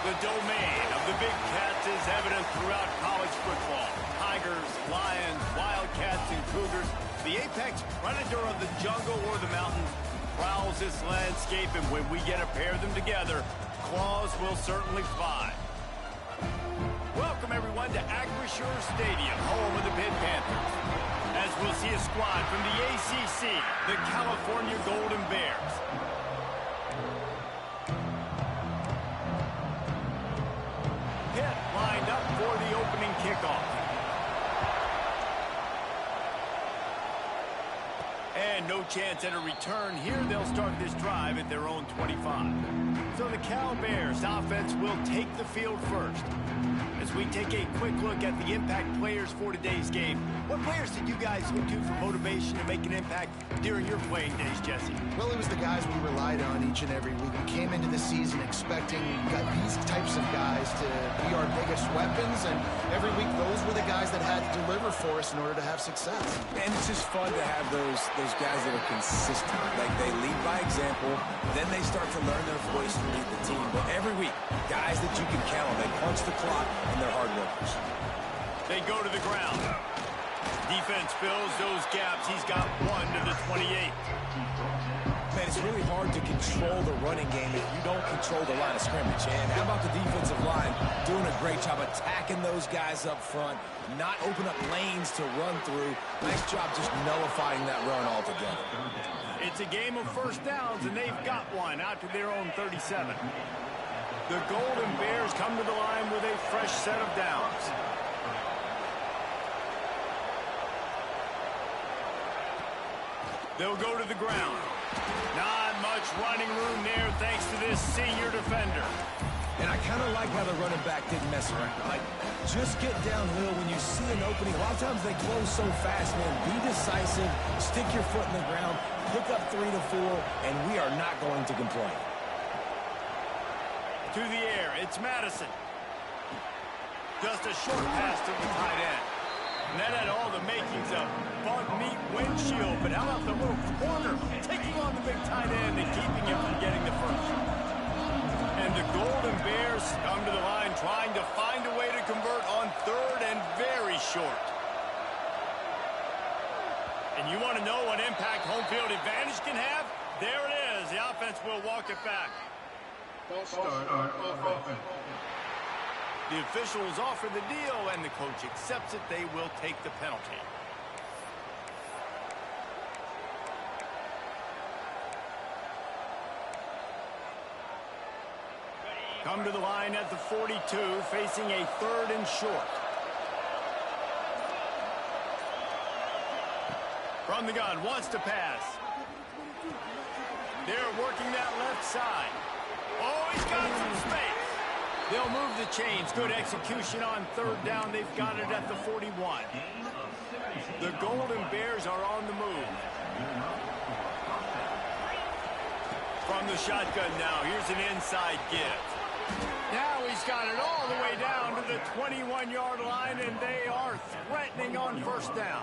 The domain of the big cats is evident throughout college football. Tigers, lions, wildcats, and cougars. The apex predator of the jungle or the mountains prowls this landscape, and when we get a pair of them together, claws will certainly fly. Welcome, everyone, to Acrisure Stadium, home of the Pitt Panthers, as we'll see a squad from the ACC, the California Golden Bears. Pitt lined up for the opening kickoff. And no chance at a return here. They'll start this drive at their own 25. So the Cal Bears offense will take the field first. As we take a quick look at the impact players for today's game, what players did you guys look to for motivation to make an impact during your playing days, Jesse? Well, it was the guys we relied on each and every week. We came into the season expecting these types of guys to be our biggest weapons, and every week those were the guys that had to deliver for us in order to have success. And it's just fun to have those guys that are consistent. Like, they lead by example, then they start to learn their voice and lead the team. But every week, guys that you can count on, they punch the clock, and they're hard workers. They go to the ground. Defense fills those gaps. He's got one to the 28. Man, it's really hard to control the running game if you don't control the line of scrimmage. And how about the defensive line doing a great job attacking those guys up front, not open up lanes to run through. Nice job just nullifying that run altogether. It's a game of first downs, and they've got one out to their own 37. The Golden Bears come to the line with a fresh set of downs. They'll go to the ground. Not much running room there thanks to this senior defender. And I kind of like how the running back didn't mess around. Like, just get downhill when you see an opening. A lot of times they close so fast, man. Be decisive, stick your foot in the ground, pick up 3 to 4, and we are not going to complain. To the air, it's Madison. Just a short pass to the tight end. And that had all the makings of bug meat windshield, but how about the little corner taking on the big tight end and keeping him from getting the first? And the Golden Bears come to the line trying to find a way to convert on third and very short. And you want to know what impact home field advantage can have? There it is. The offense will walk it back. Start offense. The officials offer the deal, and the coach accepts it. They will take the penalty. Come to the line at the 42, facing a third and short. From the gun, wants to pass. They're working that left side. Oh, he's got some space. They'll move the chains. Good execution on third down. They've got it at the 41. The Golden Bears are on the move. From the shotgun now, here's an inside give. Now he's got it all the way down to the 21-yard line, and they are threatening on first down.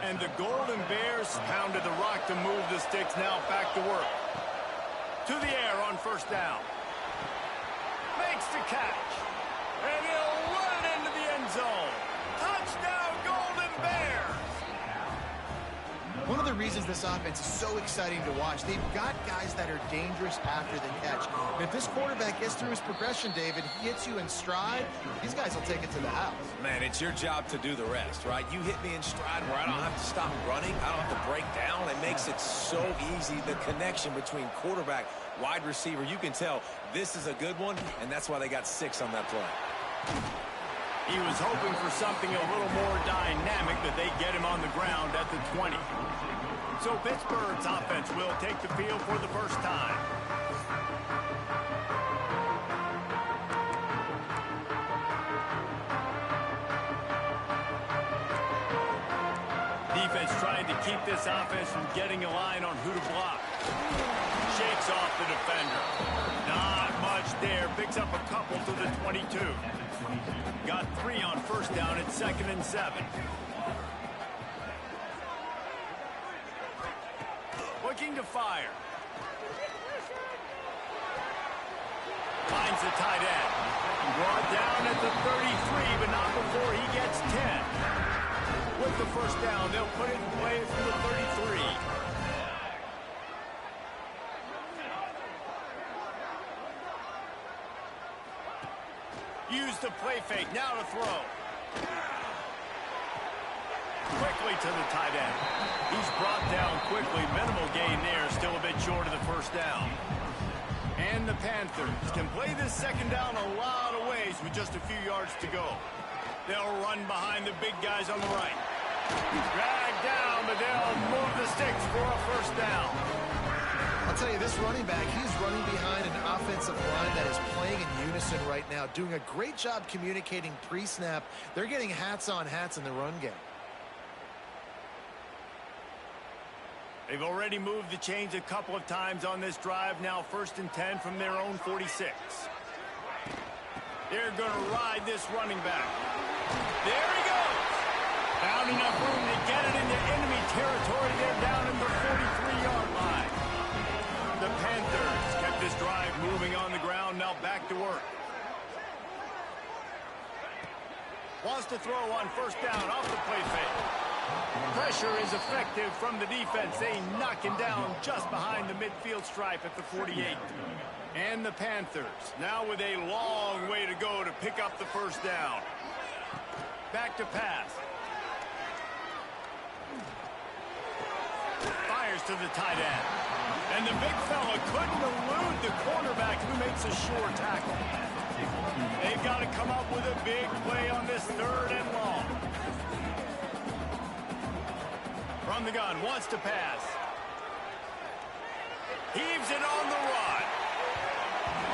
And the Golden Bears pounded the rock to move the sticks. Now back to work. To the air on first down. Makes the catch. And he'll run into the end zone. Touchdown, Golden Bears! One of the reasons this offense is so exciting to watch, they've got guys that are dangerous after the catch. And if this quarterback gets through his progression, David, he hits you in stride, these guys will take it to the house. Man, it's your job to do the rest, right? You hit me in stride where I don't have to stop running. I don't have to break down. It makes it so easy. The connection between quarterback, wide receiver, you can tell this is a good one, and that's why they got 6 on that play. He was hoping for something a little more dynamic, but they get him on the ground at the 20. So Pittsburgh's offense will take the field for the first time. Defense trying to keep this offense from getting a line on who to block. Shakes off the defender. Not much there. Picks up a couple to the 22. Got 3 on first down at 2nd and 7. Looking to fire. Finds the tight end. Brought down at the 33, but not before he gets 10. With the first down, they'll put it in play from the 33. Use the play fake. Now to throw. Quickly to the tight end. He's brought down quickly. Minimal gain there. Still a bit short of the first down. And the Panthers can play this second down a lot of ways with just a few yards to go. They'll run behind the big guys on the right. Drag down, but they'll move the sticks for a first down. I'll tell you, this running back, he's running behind an offensive line that is playing in unison right now, doing a great job communicating pre-snap. They're getting hats on hats in the run game. They've already moved the chains a couple of times on this drive. Now 1st and 10 from their own 46. They're going to ride this running back. There he goes. Found enough room to get it into enemy territory. They're down at the 43-yard line. The Panthers kept this drive moving on the ground. Now back to work. Wants to throw on first down off the play fake. Pressure is effective from the defense. They knock him down just behind the midfield stripe at the 48. And the Panthers now with a long way to go to pick up the first down. Back to pass. Fires to the tight end. And the big fella couldn't elude the cornerback who makes a sure tackle. They've got to come up with a big play on this 3rd and long. From the gun, wants to pass. Heaves it on the run.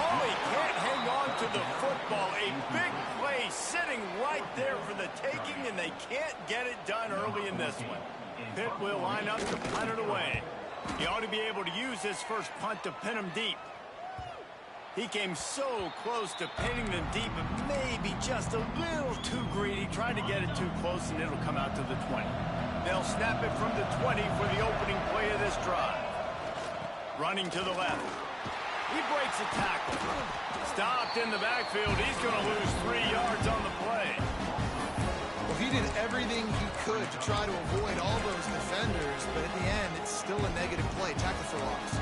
Oh, he can't hang on to the football. A big play sitting right there for the taking, and they can't get it done early in this one. Pitt will line up to punt it away. He ought to be able to use his first punt to pin him deep. He came so close to pinning them deep, but maybe just a little too greedy. Tried to get it too close, and it'll come out to the 20. They'll snap it from the 20 for the opening play of this drive. Running to the left. He breaks a tackle. Stopped in the backfield. He's going to lose 3 yards on the play. Well, he did everything he could to try to avoid all those defenders, but in the end, it's still a negative play. Tackle for loss.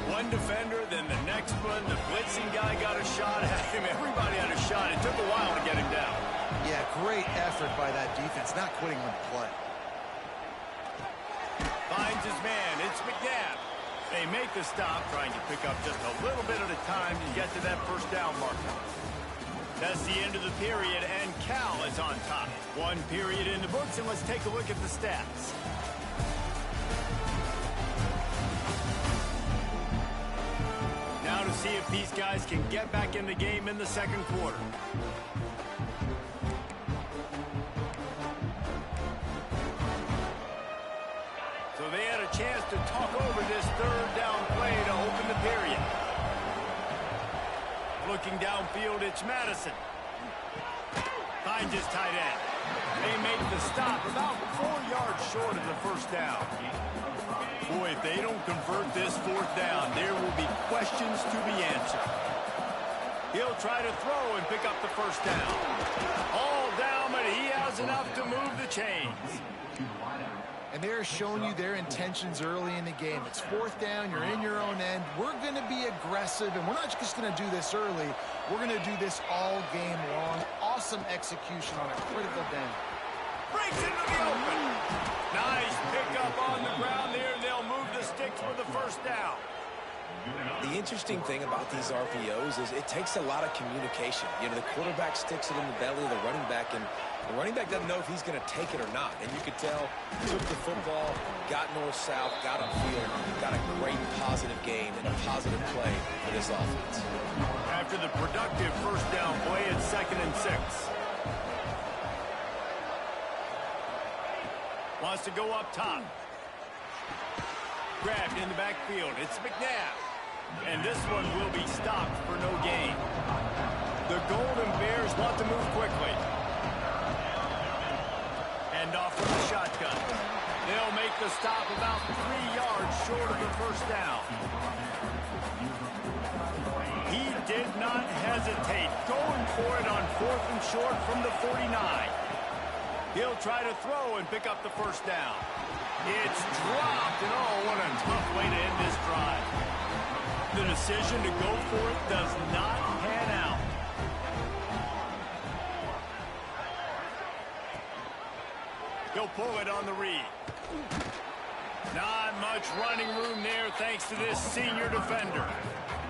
One defender, then the next one. The blitzing guy got a shot at him. Everybody had a shot. It took a while to get him down. Yeah, great effort by that defense, not quitting on the play. Finds his man. It's McNabb. They make the stop, trying to pick up just a little bit at a time to get to that first down marker. That's the end of the period, and Cal is on top. 1 period in the books, and let's take a look at the stats. Now to see if these guys can get back in the game in the second quarter. So they had a chance to talk over this 3rd down play to open the period. Looking downfield, it's Madison. Finds his tight end. They make the stop about 4 yards short of the first down. Boy, if they don't convert this 4th down, there will be questions to be answered. He'll try to throw and pick up the first down. All down, but he has enough to move the chains. And they're showing you their intentions early in the game. It's 4th down. You're in your own end. We're going to be aggressive, and we're not just going to do this early. We're going to do this all game long. Awesome execution on a critical down. Breaks into the open. Nice pickup on the ground there. They'll move the sticks for the first down. The interesting thing about these RPOs is it takes a lot of communication. You know, the quarterback sticks it in the belly of the running back, and the running back doesn't know if he's going to take it or not. And you could tell, took the football, got north-south, got upfield, got a great positive game and a positive play for this offense. After the productive first down play, it's 2nd and 6. Wants to go up top. Grabbed in the backfield. It's McNabb. And this one will be stopped for no gain. The Golden Bears want to move quickly. And off with the shotgun. They'll make the stop about 3 yards short of the first down. He did not hesitate, going for it on 4th and short from the 49. He'll try to throw and pick up the first down. It's dropped, and oh, what a tough way to end this drive. The decision to go for it does not pan out. He'll pull it on the read. Not much running room there thanks to this senior defender.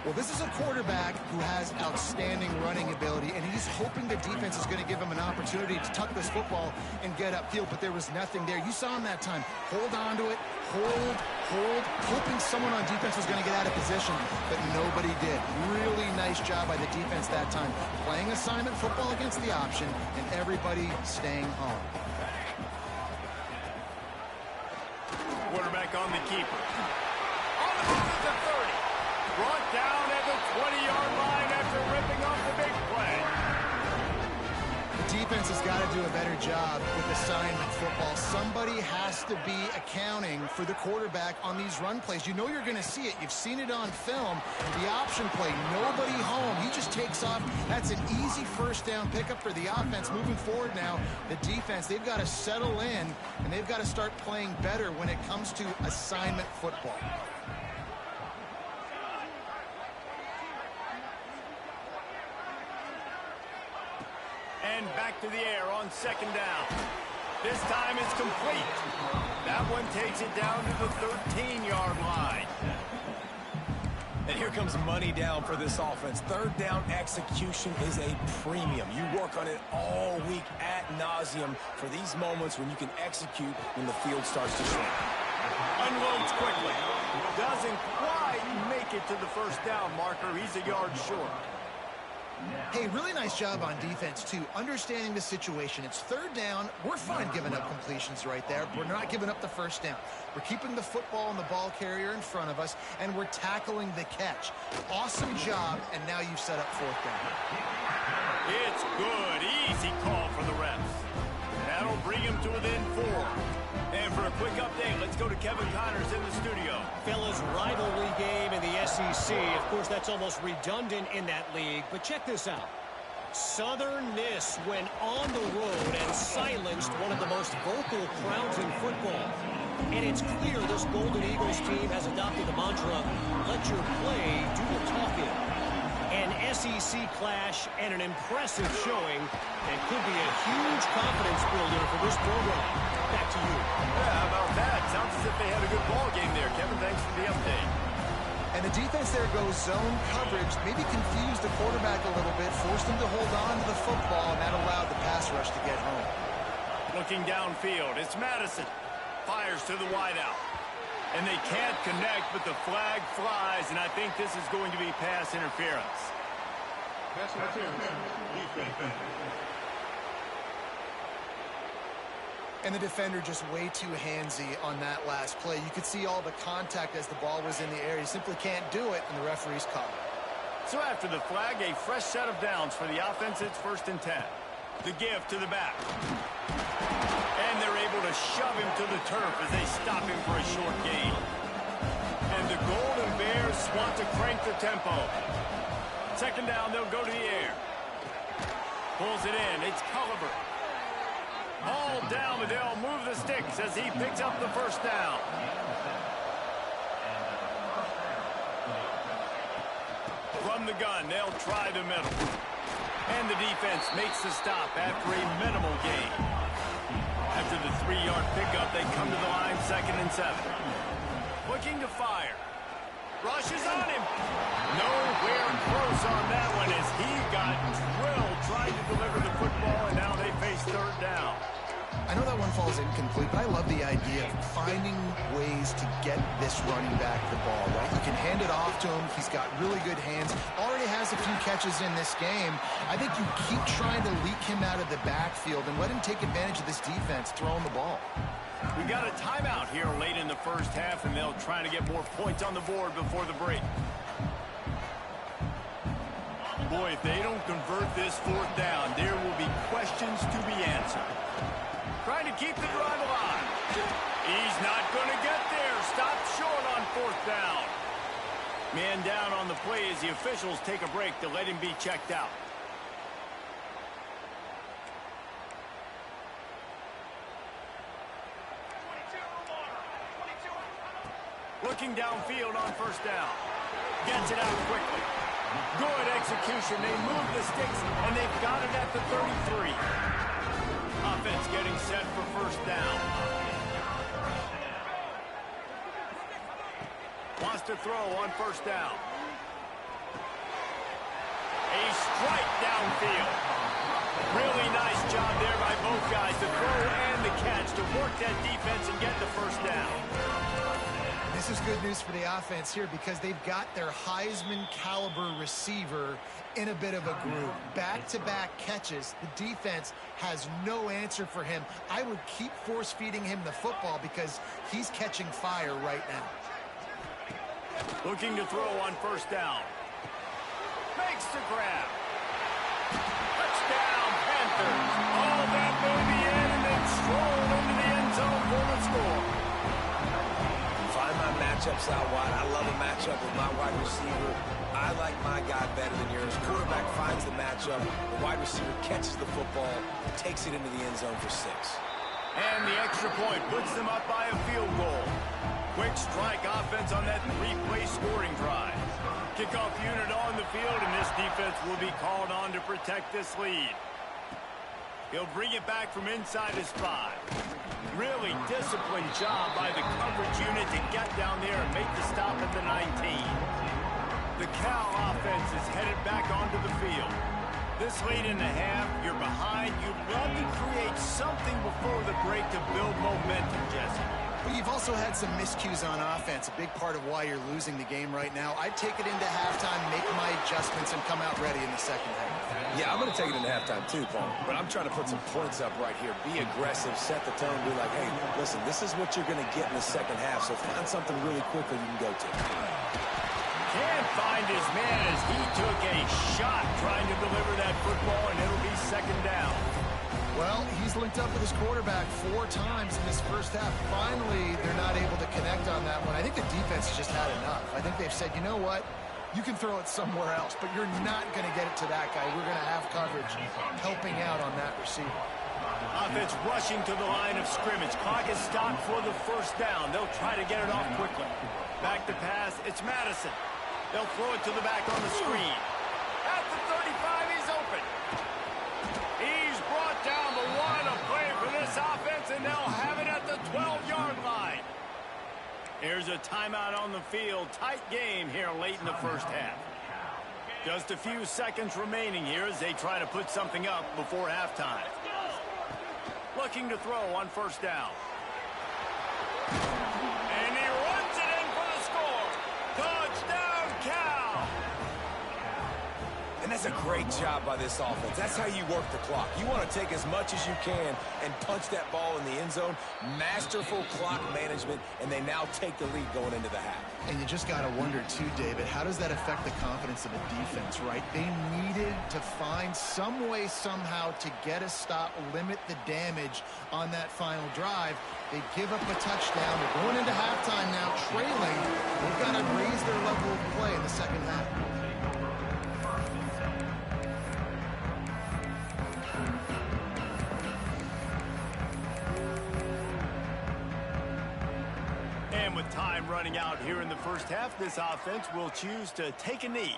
Well, this is a quarterback who has outstanding running ability, and he's hoping the defense is going to give him an opportunity to tuck this football and get upfield, but there was nothing there. You saw him that time. Hold on to it, hold, hoping someone on defense was going to get out of position, but nobody did. Really nice job by the defense that time, playing assignment football against the option, and everybody staying home. Quarterback on the keeper. On the move at the 30. Brought down at the 20-yard line after ripping off the big play. The defense has got to do a better job with assignment football. Somebody has to be accounting for the quarterback on these run plays. You know you're going to see it. You've seen it on film. The option play, nobody home. He just takes off. That's an easy first down pickup for the offense. Moving forward now, the defense, they've got to settle in, and they've got to start playing better when it comes to assignment football. And back to the air on 2nd down. This time it's complete. That one takes it down to the 13-yard line. And here comes money down for this offense. 3rd down execution is a premium. You work on it all week ad nauseum for these moments when you can execute when the field starts to shrink. Unloads quickly. Doesn't quite make it to the first down marker. He's a yard short. Hey, really nice job on defense, too, understanding the situation. It's 3rd down. We're fine giving up completions right there. We're not giving up the first down. We're keeping the football and the ball carrier in front of us, and we're tackling the catch. Awesome job, and now you've set up 4th down. It's good. Easy call for the refs. That'll bring him to within 4. And for a quick update, let's go to Kevin Connors in the studio. Fellas, rivalry game in the SEC. Of course, that's almost redundant in that league. But check this out. Southern Miss went on the road and silenced one of the most vocal crowds in football. And it's clear this Golden Eagles team has adopted the mantra, let your play do the talking. An SEC clash and an impressive showing that could be a huge confidence builder for this program. Back to you. Yeah, how about that? Sounds as if they had a good ball game there. Kevin, thanks for the update. And the defense there goes zone coverage, maybe confused the quarterback a little bit, forced him to hold on to the football, and that allowed the pass rush to get home. Looking downfield, it's Madison. Fires to the wideout. And they can't connect, but the flag flies, and I think this is going to be pass interference. Pass interference. Defense. And the defender just way too handsy on that last play. You could see all the contact as the ball was in the air. He simply can't do it, and the referee's call it. So after the flag, a fresh set of downs for the offense. It's 1st and 10. The give to the back. And they're able to shove him to the turf as they stop him for a short gain. And the Golden Bears want to crank the tempo. 2nd down, they'll go to the air. Pulls it in. It's Culliver. All down, but they'll move the sticks as he picks up the first down. From the gun, they'll try the middle. And the defense makes the stop after a minimal gain. After the 3-yard pickup, they come to the line 2nd and 7. Looking to fire. Rushes on him. Nowhere close on that one as he got drilled trying to deliver the football, and now they face 3rd down. I know that one falls incomplete, but I love the idea of finding ways to get this running back the ball, right? You can hand it off to him. He's got really good hands. Already has a few catches in this game. I think you keep trying to leak him out of the backfield and let him take advantage of this defense throwing the ball. We got a timeout here late in the first half, and they'll try to get more points on the board before the break. Boy, if they don't convert this 4th down, there will be questions to be answered. Trying to keep the drive alive. He's not going to get there. Stopped short on Man down on the play as the officials take a break to let him be checked out. Looking downfield on first down. Gets it out quickly. Good execution. They move the sticks, and they've got it at the 33. Offense getting set for first down. Wants to throw on first down. A strike downfield. Really nice job there by both guys, the throw and the catch, to work that defense and get the first down. This is good news for the offense here because they've got their Heisman caliber receiver in a bit of a groove. Back-to-back catches. The defense has no answer for him. I would keep force-feeding him the football because he's catching fire right now. Looking to throw on first down. Makes the grab. Touchdown, Panthers. All that baby in and then stroll into the end zone for the score. Find my matchups out wide. I love a matchup with my wide receiver. I like my guy better than yours. Quarterback finds the matchup. The wide receiver catches the football, takes it into the end zone for 6. And the extra point puts them up by a field goal. Quick strike offense on that 3-play scoring drive. Kickoff unit on the field, and this defense will be called on to protect this lead. He'll bring it back from inside his 5. Really disciplined job by the coverage unit to get down there and make the stop at the 19. The Cal offense is headed back onto the field. This late in the half, you're behind. You'd love to create something before the break to build momentum, Jesse. But you've also had some miscues on offense, a big part of why you're losing the game right now. I'd take it into halftime, make my adjustments, and come out ready in the second half. Yeah, I'm going to take it into halftime too, Paul. But I'm trying to put some points up right here. Be aggressive, set the tone, be like, hey, listen, this is what you're going to get in the second half, so find something really quickly you can go to. Can't find his man as he took a shot trying to deliver that football, and it'll be second down. Well, he's linked up with his quarterback 4 times in this first half. Finally, they're not able to connect on that one. I think the defense has just had enough. I think they've said, you know what? You can throw it somewhere else, but you're not going to get it to that guy. We're going to have coverage helping out on that receiver. Offense rushing to the line of scrimmage. Clock is stopped for the first down. They'll try to get it off quickly. Back to pass. It's Madison. They'll throw it to the back on the screen. At the 35, he's open. He's brought down the line of play for this offense, and they'll have it at the 12-yard line. Here's a timeout on the field. Tight game here late in the first half. Just a few seconds remaining here as they try to put something up before halftime. Looking to throw on first down. And he runs it in for the score. Touchdown, Cal! And that's a great job by this offense. That's how you work the clock. You want to take as much as you can and punch that ball in the end zone. Masterful clock management, and they now take the lead going into the half. And you just got to wonder, too, David, how does that affect the confidence of the defense, right? They needed to find some way, somehow, to get a stop, limit the damage on that final drive. They give up a touchdown. They're going into halftime now, trailing. They've got to raise their level of play in the second half. And with time running out here in the first half, this offense will choose to take a knee.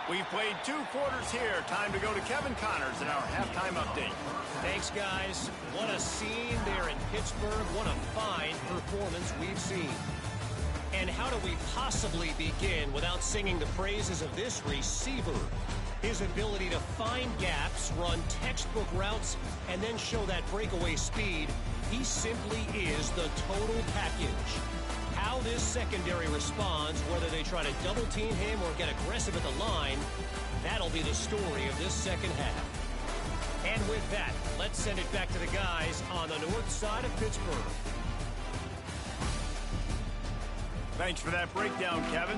We've played 2 quarters here. Time to go to Kevin Connors in our halftime update. Thanks, guys. What a scene there in Pittsburgh. What a fine performance we've seen. And how do we possibly begin without singing the praises of this receiver? His ability to find gaps, run textbook routes, and then show that breakaway speed. He simply is the total package. How this secondary responds, whether they try to double team him or get aggressive at the line, that'll be the story of this second half. And with that, let's send it back to the guys on the north side of Pittsburgh. Thanks for that breakdown, Kevin.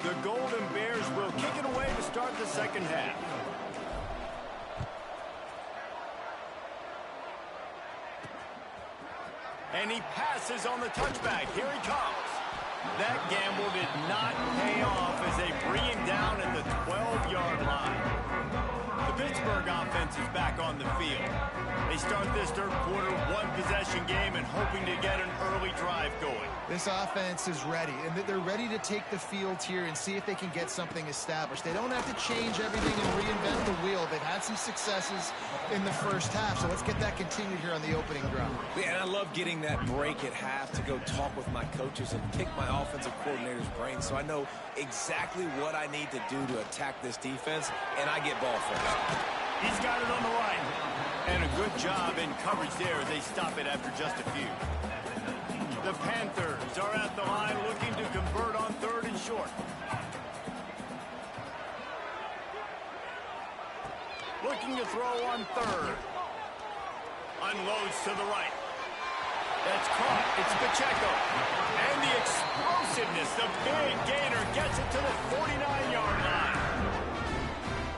The Golden Bears will kick it away to start the second half. And he passes on the touchback. Here he comes. That gamble did not pay off as they bring him down at the 12-yard line. The Pittsburgh offense is back on the field. They start this third quarter one-possession game and hoping to get an early drive going. This offense is ready, and they're ready to take the field here and see if they can get something established. They don't have to change everything and reinvent the wheel. They've had some successes in the first half, so let's get that continued here on the opening drive. Yeah, and I love getting that break at half to go talk with my coaches and pick my offensive coordinator's brain so I know exactly what I need to do to attack this defense, and I get ball first. He's got it on the right. And a good job in coverage there as they stop it after just a few. The Panthers are at the line looking to convert on third and short. Looking to throw on third. Unloads to the right. That's caught. It's Pacheco. And the explosiveness, the big gainer gets it to the 49-yard line.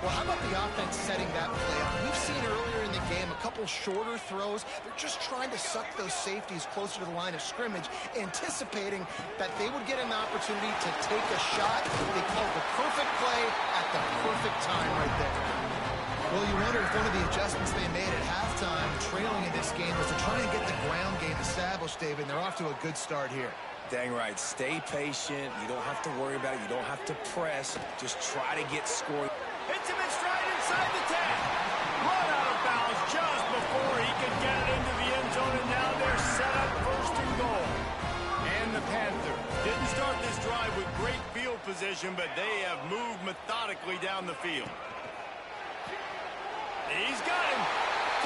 Well, how about the offense setting that play up? We've seen earlier in the game a couple shorter throws. They're just trying to suck those safeties closer to the line of scrimmage, anticipating that they would get an opportunity to take a shot. They called the perfect play at the perfect time right there. Well, you wonder if one of the adjustments they made at halftime, trailing in this game, was to try and get the ground game established, David, and they're off to a good start here. Dang right. Stay patient. You don't have to worry about it. You don't have to press. Just try to get scored. Hits him in stride inside the 10. Run out of bounds just before he could get it into the end zone, and now they're set up first and goal. And the Panthers didn't start this drive with great field position, but they have moved methodically down the field. He's got him.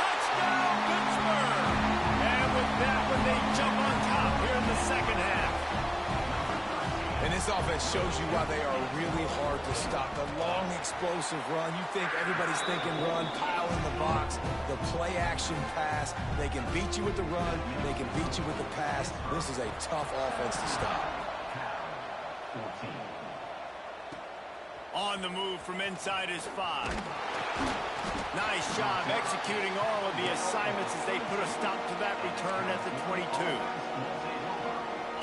Touchdown, Pittsburgh. And with that one, they jump on top here in the second half. And this offense shows you why they are really hard to stop. The long, explosive run. You think everybody's thinking run, pile in the box, the play-action pass. They can beat you with the run. They can beat you with the pass. This is a tough offense to stop. On the move from inside his 5. Nice job executing all of the assignments as they put a stop to that return at the 22.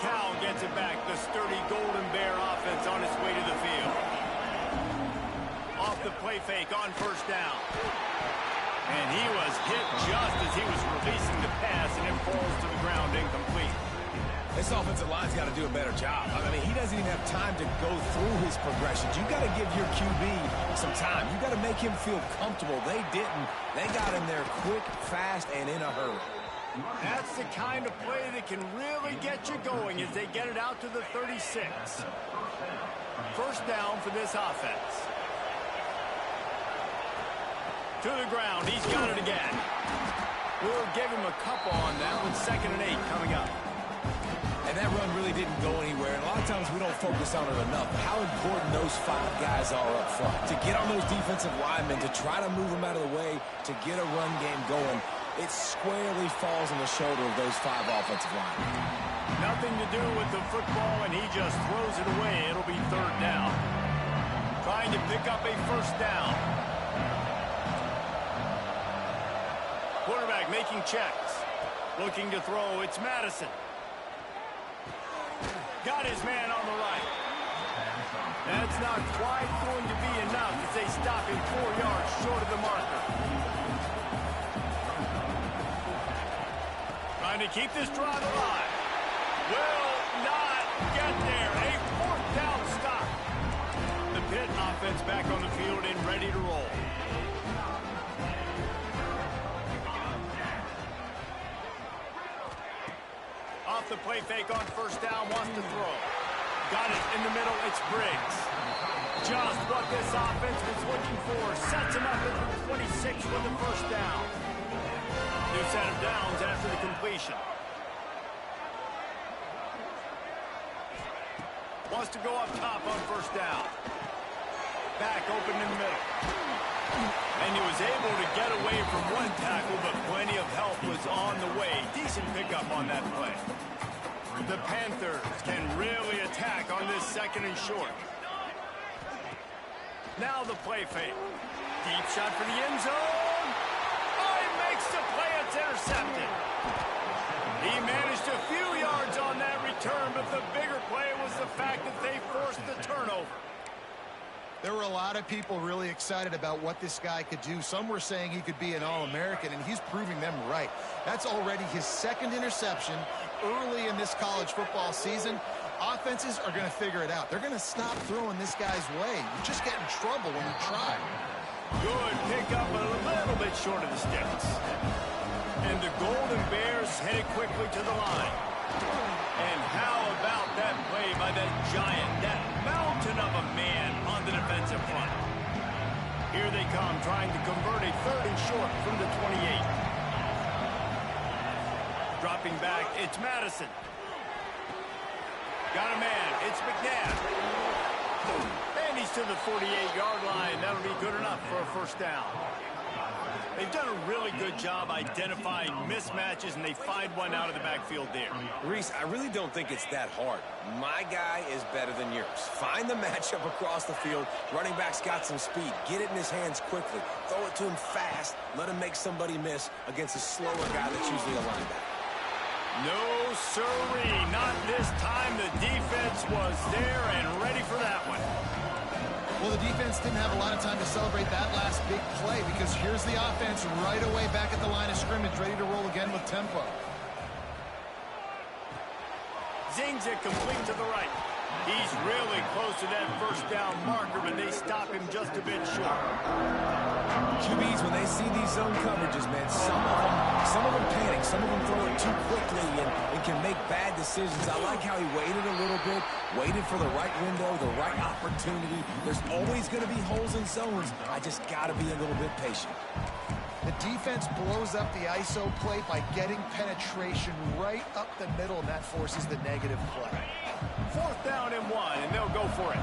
Cal gets it back. The sturdy Golden Bear offense on its way to the field. Off the play fake on first down. And he was hit just as he was releasing the pass, and it falls to the ground incomplete. This offensive line's got to do a better job. I mean, he doesn't even have time to go through his progressions. You got to give your QB some time. You got to make him feel comfortable. They didn't. They got him there quick, fast, and in a hurry. That's the kind of play that can really get you going as they get it out to the 36. First down for this offense. To the ground. He's got it again. We'll give him a couple on that with 2nd and 8 coming up. And that run really didn't go anywhere. And a lot of times we don't focus on it enough. How important those 5 guys are up front. To get on those defensive linemen, to try to move them out of the way, to get a run game going, it squarely falls on the shoulder of those 5 offensive linemen. Nothing to do with the football, and he just throws it away. It'll be 3rd down. Trying to pick up a first down. Quarterback making checks. Looking to throw. It's Madison. Got his man on the right. That's not quite going to be enough as they stop him 4 yards short of the marker. Trying to keep this drive alive. Will not get there. A 4th down stop. The Pitt offense back on the field and ready to roll. Off the play fake on first down, wants to throw. Got it in the middle, it's Briggs. Just what this offense was looking for. Sets him up at the 26 with the first down. New set of downs after the completion. Wants to go up top on first down. Back open in the middle. And he was able to get away from one tackle, but plenty of help was on the way. Decent pickup on that play. The Panthers can really attack on this second and short. Now the play fake. Deep shot for the end zone. Oh, he makes the play. It's intercepted. He managed a few yards on that return, but the bigger play was the fact that they forced the turnover. There were a lot of people really excited about what this guy could do. Some were saying he could be an All-American, and he's proving them right. That's already his second interception early in this college football season. Offenses are going to figure it out. They're going to stop throwing this guy's way. You just get in trouble when you try. Good pickup, but a little bit short of the sticks. And the Golden Bears headed quickly to the line. And how about that play by that giant, that mountain of a man on the defensive front? Here they come, trying to convert a third and short from the 28. Dropping back, it's Madison. Got a man, it's McNabb. And he's to the 48-yard line. That'll be good enough for a first down. They've done a really good job identifying mismatches, and they find one out of the backfield there. Reese, I really don't think it's that hard. My guy is better than yours. Find the matchup across the field. Running back's got some speed. Get it in his hands quickly. Throw it to him fast. Let him make somebody miss against a slower guy that's usually a linebacker. No, sirree. Not this time. The defense was there and ready for that one. Well, the defense didn't have a lot of time to celebrate that last big play because here's the offense right away back at the line of scrimmage, ready to roll again with tempo. Zings it complete to the right. He's really close to that first down marker, but they stop him just a bit short. QBs, when they see these zone coverages, man, some of them panic, some of them throw it too quickly and can make bad decisions. I like how he waited a little bit, waited for the right window, the right opportunity. There's always going to be holes in zones. I just got to be a little bit patient. The defense blows up the ISO play by getting penetration right up the middle, and that forces the negative play. Fourth down and 1, and they'll go for it.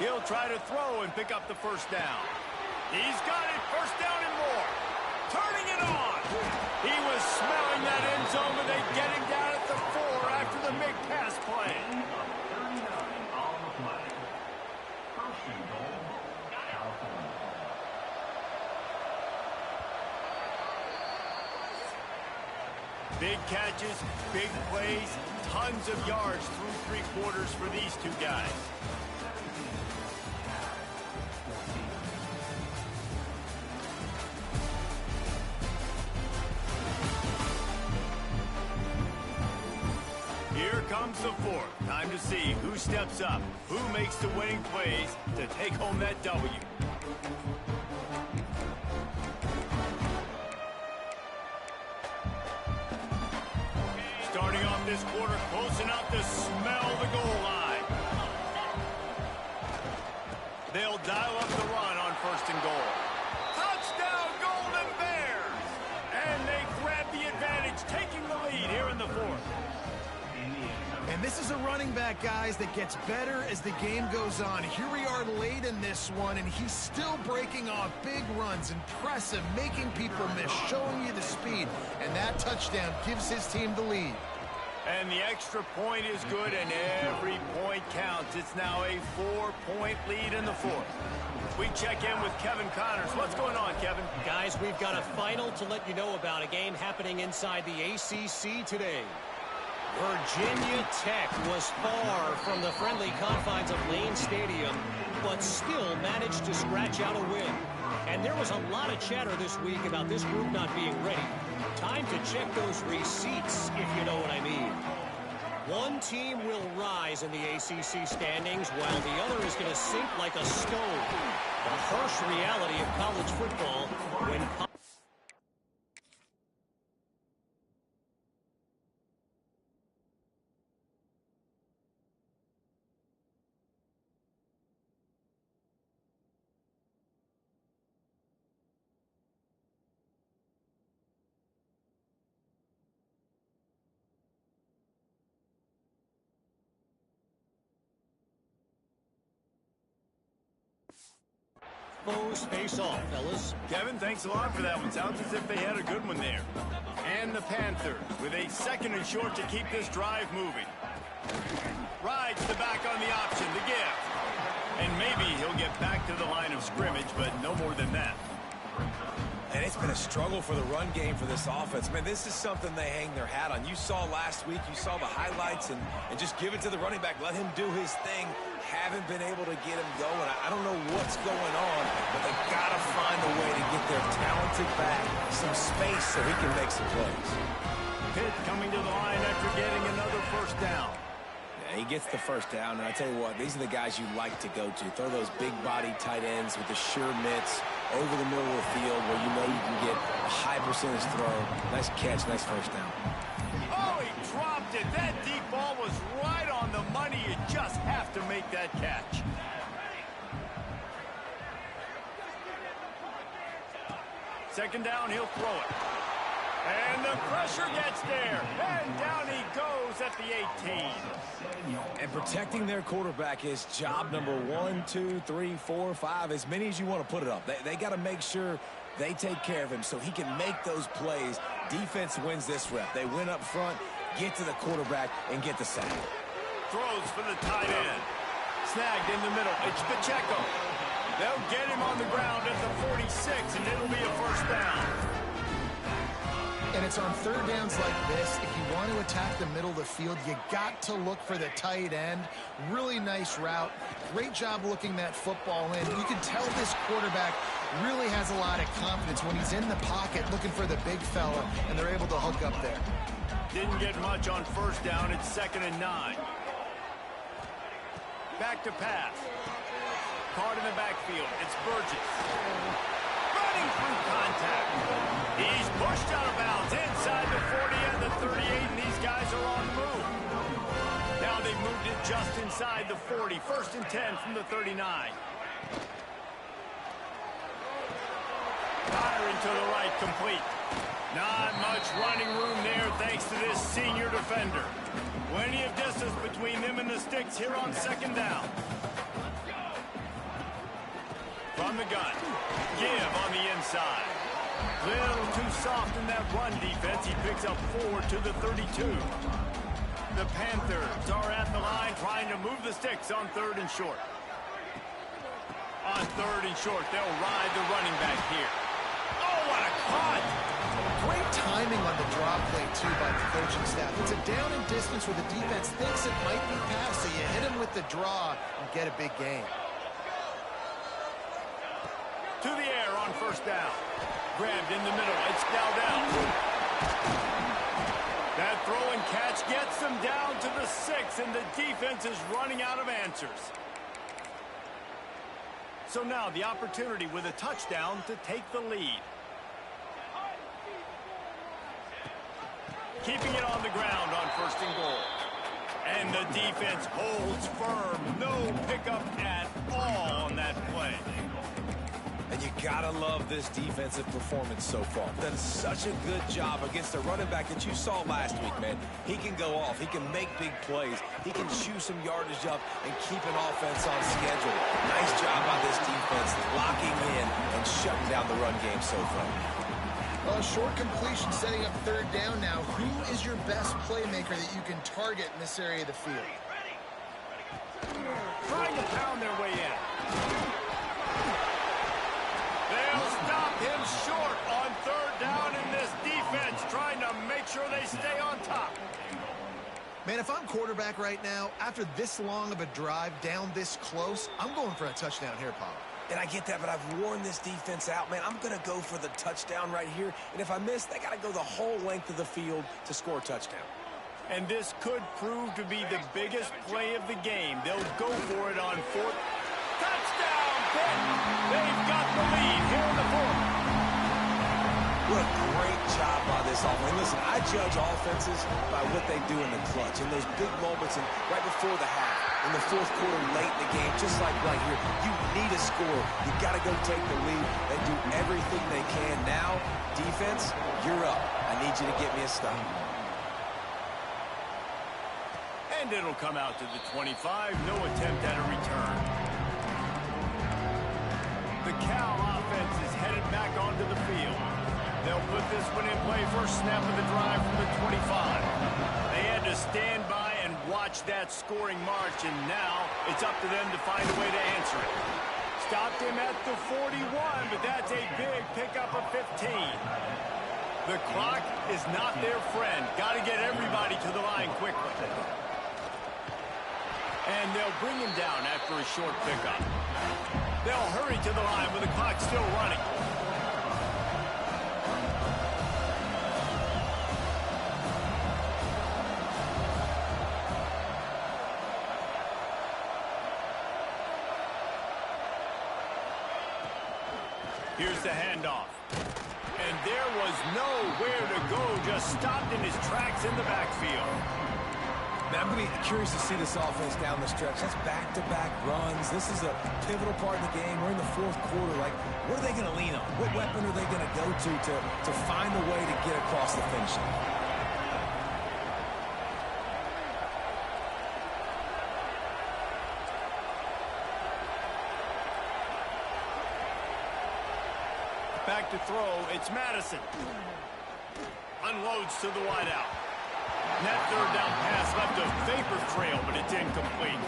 He'll try to throw and pick up the first down. He's got it, first down and more. Turning it on. He was smelling that end zone, but they get him down at the 4 after the big pass play. Big catches, big plays, tons of yards through three quarters for these two guys. Here comes the fourth. Time to see who steps up, who makes the winning plays to take home that W. Starting off this quarter close enough to smell the goal line. They'll dial up the run on first and goal. Touchdown, Golden Bears! And they grab the advantage, taking the lead here in the fourth. And this is a running back, guys, that gets better as the game goes on. Here we are late in this one, and he's still breaking off big runs, impressive, making people miss, showing you the speed. And that touchdown gives his team the lead. And the extra point is good, and every point counts. It's now a 4-point lead in the fourth. We check in with Kevin Connors. What's going on, Kevin? Guys, we've got a final to let you know about, a game happening inside the ACC today. Virginia Tech was far from the friendly confines of Lane Stadium, but still managed to scratch out a win. And there was a lot of chatter this week about this group not being ready. Time to check those receipts, if you know what I mean. One team will rise in the ACC standings, while the other is going to sink like a stone. The harsh reality of college football when foes face off, fellas. Kevin, thanks a lot for that one. Sounds as if they had a good one there. And the Panthers with a 2nd and short to keep this drive moving. Rides the back on the option, the give. And maybe he'll get back to the line of scrimmage, but no more than that. And it's been a struggle for the run game for this offense. Man, this is something they hang their hat on. You saw last week, you saw the highlights, and just give it to the running back. Let him do his thing. Haven't been able to get him going. I don't know what's going on, but they got to find a way to get their talented back some space so he can make some plays. Pitt coming to the line after getting another 1st down. Yeah, he gets the 1st down, and I tell you what, these are the guys you like to go to. Throw those big-body tight ends with the sure mitts over the middle of the field where you know you can get a high percentage throw. Nice catch, nice 1st down. Oh, he dropped it. That deep ball was right on the money. You just have to make that catch. Second down, he'll throw it. And the pressure gets there. And down he goes at the 18. And protecting their quarterback is job number 1, 2, 3, 4, 5, as many as you want to put it up. They got to make sure they take care of him so he can make those plays. Defense wins this rep. They win up front, get to the quarterback, and get the sack. Throws for the tight end. Snagged in the middle. It's Pacheco. They'll get him on the ground at the 46, and it'll be a 1st down. And it's on 3rd downs like this. If you want to attack the middle of the field, you got to look for the tight end. Really nice route. Great job looking that football in. You can tell this quarterback really has a lot of confidence when he's in the pocket looking for the big fella, and they're able to hook up there. Didn't get much on 1st down. It's 2nd and 9. Back to pass. Card in the backfield. It's Burgess. Running through contact. He's pushed out of bounds inside the 40 and the 38, and these guys are on the move. Now they've moved it just inside the 40. 1st and 10 from the 39. Firing to the right, complete. Not much running room there thanks to this senior defender. Plenty of distance between them and the sticks here on 2nd down. From the gun. Give on the inside. Little too soft in that run defense. He picks up 4 to the 32. The Panthers are at the line trying to move the sticks on 3rd and short. On 3rd and short, they'll ride the running back here. Oh, what a cut! Great timing on the drop play, too, by the coaching staff. It's a down and distance where the defense thinks it might be pass, so you hit him with the draw and get a big gain. To the air on 1st down. Grabbed in the middle. It's Dowdell. That throw and catch gets them down to the 6, and the defense is running out of answers. So now the opportunity with a touchdown to take the lead. Keeping it on the ground on 1st and goal. And the defense holds firm. No pickup at all on that play. And you gotta love this defensive performance so far. Done such a good job against a running back that you saw last week, man. He can go off. He can make big plays. He can chew some yardage up and keep an offense on schedule. Nice job by this defense locking in and shutting down the run game so far. Well, a short completion setting up 3rd down now. Who is your best playmaker that you can target in this area of the field? Trying to pound their way in. They'll stop him short on 3rd down, in this defense trying to make sure they stay on top. Man, if I'm quarterback right now, after this long of a drive down this close, I'm going for a touchdown here, Paul. And I get that, but I've worn this defense out, man. I'm going to go for the touchdown right here. And if I miss, they got to go the whole length of the field to score a touchdown. And this could prove to be the biggest play of the game. They'll go for it on 4th. Touchdown, Pitt! They've got the lead here in the 4th. What a great job by this offense. And listen, I judge offenses by what they do in the clutch, in those big moments and right before the half, in the 4th quarter, late in the game, just like right here. You need a score. You got to go take the lead and do everything they can. Now, defense, you're up. I need you to get me a stop. And it'll come out to the 25. No attempt at a return. The Cal offense is headed back onto the field. They'll put this one in play first snap of the drive from the 25. They had to stand by and watch that scoring march, and now it's up to them to find a way to answer it. Stopped him at the 41, but that's a big pickup of 15. The clock is not their friend. Got to get everybody to the line quickly. And they'll bring him down after a short pickup. They'll hurry to the line with the clock still running. Here's the handoff. And there was nowhere to go, just stopped in his tracks in the backfield. Man, I'm going to be curious to see this offense down the stretch. That's back-to-back runs. This is a pivotal part of the game. We're in the fourth quarter. Like, what are they going to lean on? What weapon are they going to go to find a way to get across the finish line? Back to throw, it's Madison. Unloads to the wideout. That third down pass left a vapor trail, but it's incomplete.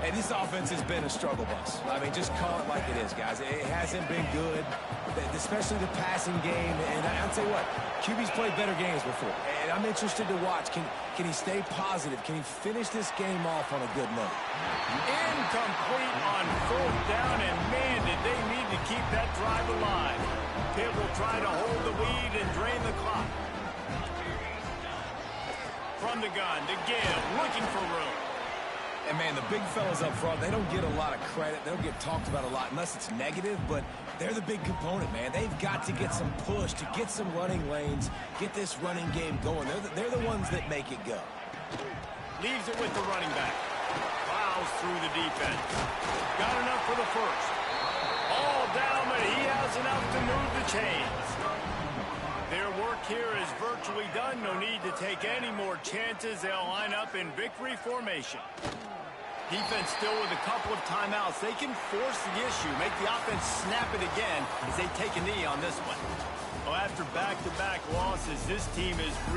Hey, this offense has been a struggle bus. I mean, just call it like it is, guys. It hasn't been good, especially the passing game. And I'll tell you what, QB's played better games before. And I'm interested to watch. Can he stay positive? Can he finish this game off on a good note? Incomplete on fourth down, and man, did they need to keep that drive alive. Pitt will try to hold the lead and drain the clock. From the gun to give, looking for room. And, man, the big fellas up front, they don't get a lot of credit. They don't get talked about a lot unless it's negative, but they're the big component, man. They've got to get some push, to get some running lanes, get this running game going. They're the ones that make it go. Leaves it with the running back. Plows through the defense. Got enough for the first. All down, but he has enough to move the chains. Their work here is virtually done. No need to take any more chances. They'll line up in victory formation. Defense still with a couple of timeouts. They can force the issue, make the offense snap it again as they take a knee on this one. Well, after back-to-back losses, this team is really